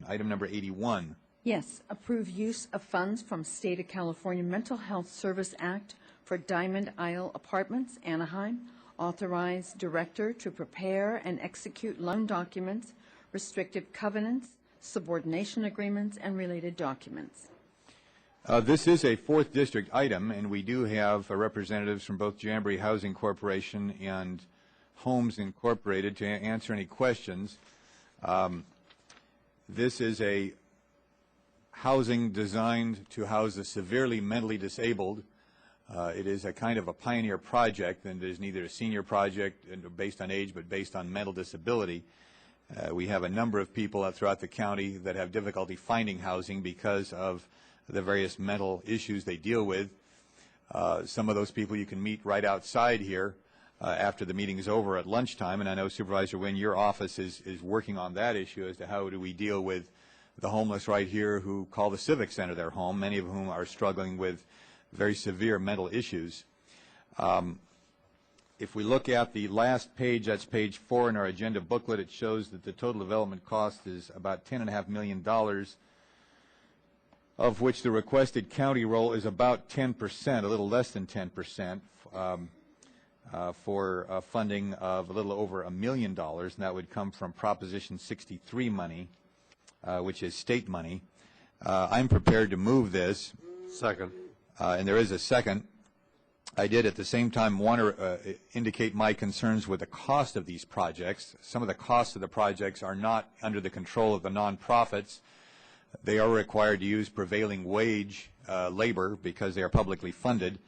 Item number 81. Yes, approve use of funds from State of California Mental Health Service Act for Diamond Isle Apartments, Anaheim. Authorize director to prepare and execute loan documents, restrictive covenants, subordination agreements, and related documents. This is a 4th District item, and we do have representatives from both Jamboree Housing Corporation and Homes Incorporated to answer any questions. This is a housing designed to house the severely mentally disabled. It is a kind of a pioneer project, and it is neither a senior project based on age but based on mental disability. We have a number of people throughout the county that have difficulty finding housing because of the various mental issues they deal with. Some of those people you can meet right outside here after the meeting is over at lunchtime, and I know, Supervisor Wynn, your office is working on that issue as to how do we deal with the homeless right here who call the Civic Center their home, many of whom are struggling with very severe mental issues. If we look at the last page, that's page 4 in our agenda booklet, it shows that the total development cost is about $10.5 million, of which the requested county role is about 10%, a little less than 10%, for funding of a little over $1 million, and that would come from Proposition 63 money, which is state money. I'm prepared to move this. Second. And there is a second. I did at the same time want to indicate my concerns with the cost of these projects. Some of the costs of the projects are not under the control of the nonprofits. They are required to use prevailing wage labor because they are publicly funded,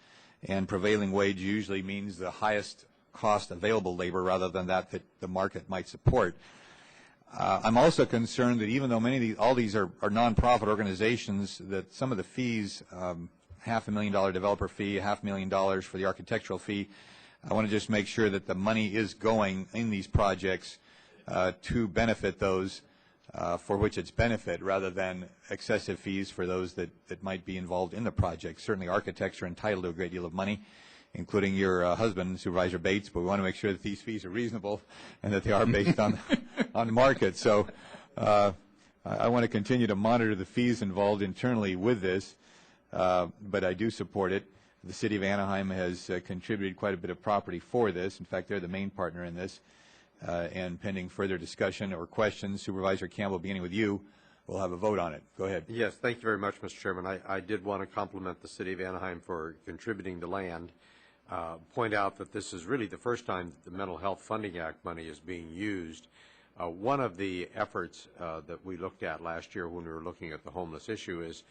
and prevailing wage usually means the highest cost available labor rather than that the market might support. I'm also concerned that even though all these are nonprofit organizations, that some of the fees, $500,000 developer fee, $500,000 for the architectural fee, I want to just make sure that the money is going in these projects to benefit those for which it's benefit, rather than excessive fees for those that might be involved in the project. Certainly architects are entitled to a great deal of money, including your husband, Supervisor Bates, but we want to make sure that these fees are reasonable and that they are based on the market. So I want to continue to monitor the fees involved internally with this, but I do support it. The City of Anaheim has contributed quite a bit of property for this. In fact, they're the main partner in this. And pending further discussion or questions, Supervisor Campbell, beginning with you, we'll have a vote on it. Go ahead. Yes, thank you very much, Mr. Chairman. I did want to compliment the City of Anaheim for contributing the land. Point out that this is really the first time that the Mental Health Funding Act money is being used. One of the efforts that we looked at last year when we were looking at the homeless issue is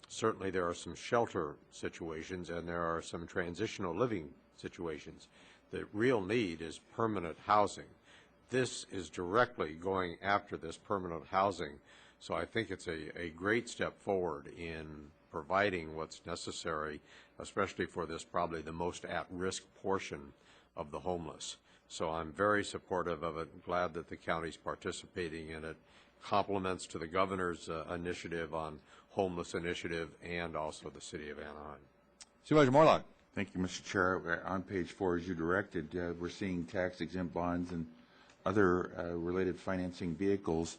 certainly there are some shelter situations and there are some transitional living situations. The real need is permanent housing. This is directly going after this permanent housing, so I think it's a great step forward in providing what's necessary, especially for this probably the most at-risk portion of the homeless. So I'm very supportive of it, glad that the county's participating in it. Compliments to the governor's initiative on homeless initiative and also the City of Anaheim. Supervisor Morlock. Thank you, Mr. Chair. On page 4, as you directed, we're seeing tax-exempt bonds and other related financing vehicles.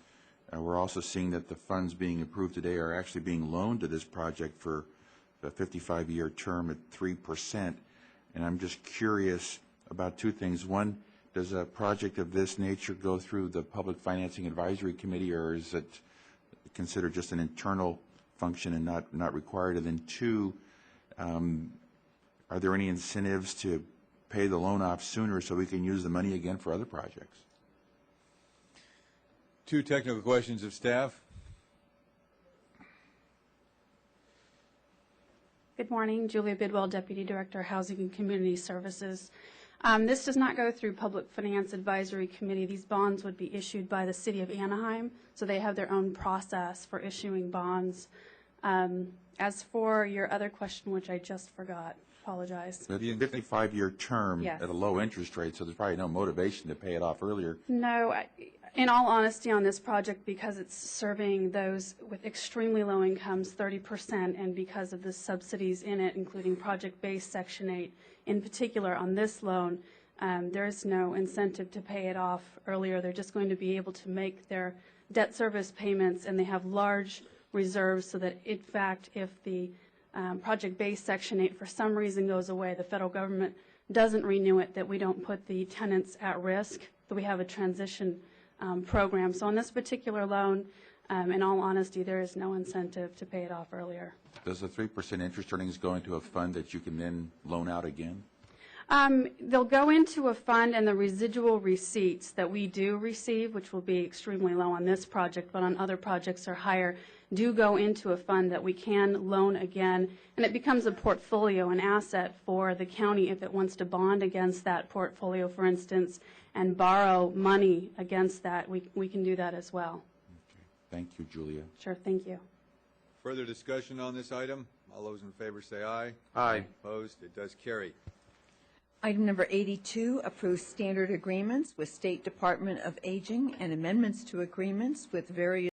We're also seeing that the funds being approved today are actually being loaned to this project for a 55-year term at 3%. And I'm just curious about two things. One, does a project of this nature go through the Public Financing Advisory Committee, or is it considered just an internal function and not required? And then two, are there any incentives to pay the loan off sooner so we can use the money again for other projects? Two technical questions of staff. Good morning, Julia Bidwell, Deputy Director, Housing and Community Services. This does not go through Public Finance Advisory Committee. These bonds would be issued by the City of Anaheim, so they have their own process for issuing bonds. As for your other question, which I just forgot, apologize. The 55-year term Yes. at a low interest rate, so there's probably no motivation to pay it off earlier. No, in all honesty on this project, because it's serving those with extremely low incomes, 30%, and because of the subsidies in it, including project-based Section 8, in particular on this loan, there is no incentive to pay it off earlier. They're just going to be able to make their debt service payments, and they have large reserves so that, in fact, if the project-based Section 8 for some reason goes away, the federal government doesn't renew it, that we don't put the tenants at risk, that we have a transition program. So on this particular loan, in all honesty, there is no incentive to pay it off earlier. Does the 3% interest earnings go into a fund that you can then loan out again? They'll go into a fund, and the residual receipts that we do receive, which will be extremely low on this project, but on other projects are higher, do go into a fund that we can loan again, and it becomes a portfolio, an asset for the county if it wants to bond against that portfolio, for instance, and borrow money against that. We can do that as well. Okay. Thank you, Julia. Sure, thank you. Further discussion on this item? All those in favor say aye. Aye. Opposed? It does carry. Item number 82, approve standard agreements with State Department of Aging and amendments to agreements with various